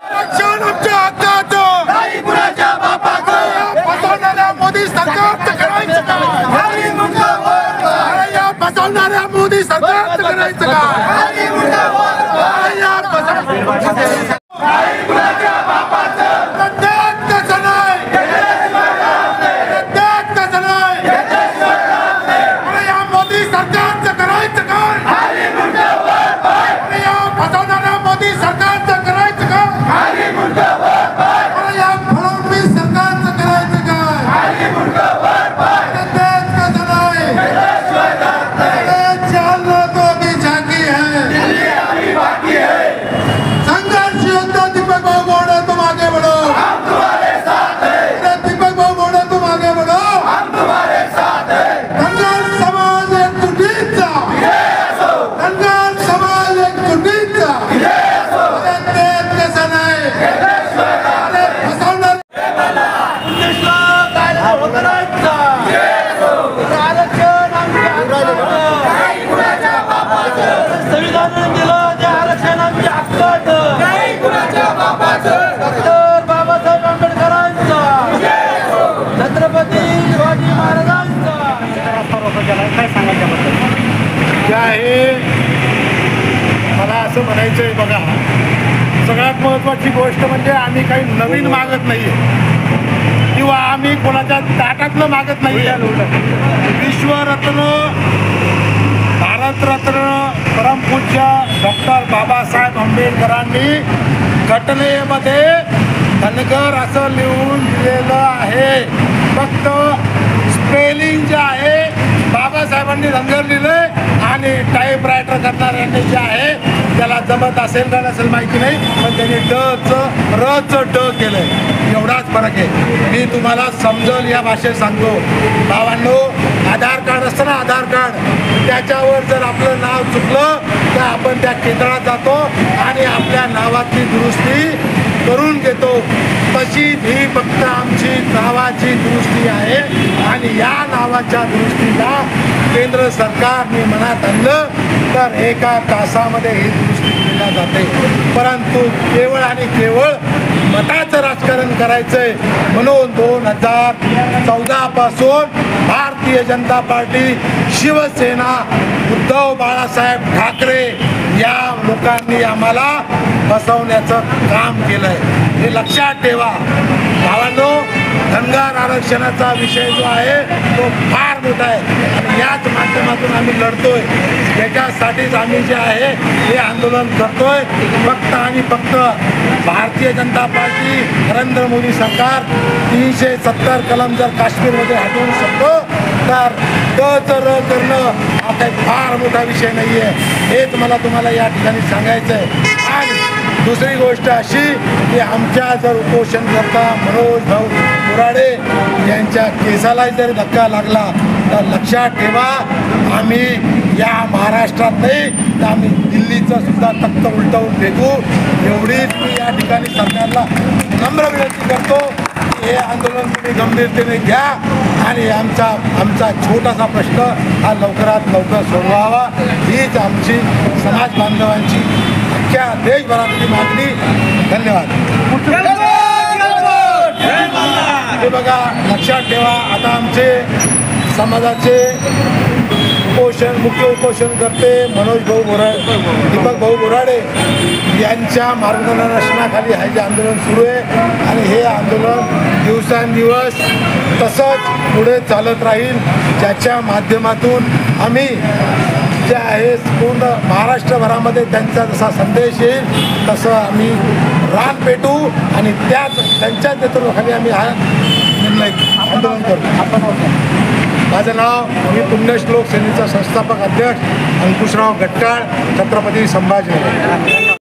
आरक्षण आमच्या हक्काचं नाही कुणाच्या बापाचं फसवणाऱ्या मोदी सरकारचं करायचं काय या फसवणाऱ्या मोदी सरकारचं करायचं काय या फसवणाऱ्या मला असं म्हणायचं आहे बघा, सगळ्यात महत्त्वाची गोष्ट म्हणजे आम्ही काही नवीन मागत नाहीये किंवा आम्ही कोणाच्या ताटातलं मागत नाहीये. विश्वरत्न भारतरत्न परमपूज्य डॉक्टर बाबासाहेब आंबेडकरांनी घटनेमध्ये धनगर असं लिहून दिलेलं आहे. फक्त स्पेलिंग जे आहे बाबासाहेबांनी धनगर लिहिलंय आणि टाईप रायटर करणाऱ्यांनी जे आहे त्याला जमत असेल का नसेल माहिती नाही, पण त्यांनी रचं ड केलंय. एवढाच फरक आहे. मी तुम्हाला समजल या भाषेत सांगतो. भावांनो, आधार कार्ड असतं ना, आधार कार्ड, त्याच्यावर जर आपलं नाव चुकलं तर आपण त्या केंद्रात जातो आणि आपल्या नावाची दुरुस्ती करून घेतो. तशी ही फक्त आमची नावाची दुरुस्ती आहे आणि या नावाच्या दुरुस्तीला केंद्र सरकारने मनात आणलं तर एका तासामध्ये ही दुरुस्ती केली जाते. परंतु केवळ आणि केवळ मताचं राजकारण करायचंय म्हणून 2014 पासून भारतीय जनता पार्टी, शिवसेना, उद्धव बाळासाहेब ठाकरे या लोकांनी आम्हाला फसवण्याचं काम केलंय. हे लक्षात ठेवा भावांनो. धनगर आरक्षणाचा विषय जो आहे तो फार मोठा आहे आणि याच माध्यमातून आम्ही लढतोय. याच्यासाठीच आम्ही जे आहे हे आंदोलन करतोय. फक्त आणि फक्त भारतीय जनता पार्टी, नरेंद्र मोदी सरकार 370 कलम जर काश्मीरमध्ये हटवू शकतो तर र करणं हा काही फार मोठा विषय नाही आहे. हेच मला तुम्हाला या ठिकाणी सांगायचं आहे. आणि दुसरी गोष्ट अशी की आमच्या जर उपोषणकर्ता मनोज भाऊ बोराडे यांच्या केसाला जर धक्का लागला तर लक्षात ठेवा, आम्ही या महाराष्ट्रात नाही तर आम्ही दिल्लीचं सुद्धा तख्त उलटवून फेकू. एवढीच मी या ठिकाणी सरकारला नम्र विनंती करतो. हे आंदोलन तुम्ही गंभीरतेने घ्या आणि आमचा छोटासा प्रश्न हा लवकरात लवकर सोडवावा. हीच आमची समाज बांधवांची अख्ख्या देशभरातली मागणी. धन्यवाद. हे बघा, लक्षात ठेवा, आता आमचे समाजाचे मुख्य उपोषणकर्ते मनोज भाऊ बोराडे, दीपक भाऊ बोराडे यांच्या मार्गदर्शनाखाली हे जे आंदोलन सुरू आहे आणि हे आंदोलन दिवसांदिवस तसंच पुढे चालत राहील. ज्याच्या माध्यमातून आम्ही जे आहे पूर्ण महाराष्ट्रभरामध्ये त्यांचा जसा संदेश येईल तसं आम्ही रान पेटू आणि त्यांच्या नेतृत्वाखाली आम्ही हा निर्णय आंदोलन करतो. माझं नाव, मी पुण्यश्लोक सेनेचा संस्थापक अध्यक्ष अंकुशराव गटकाळ, छत्रपती संभाजीनगर.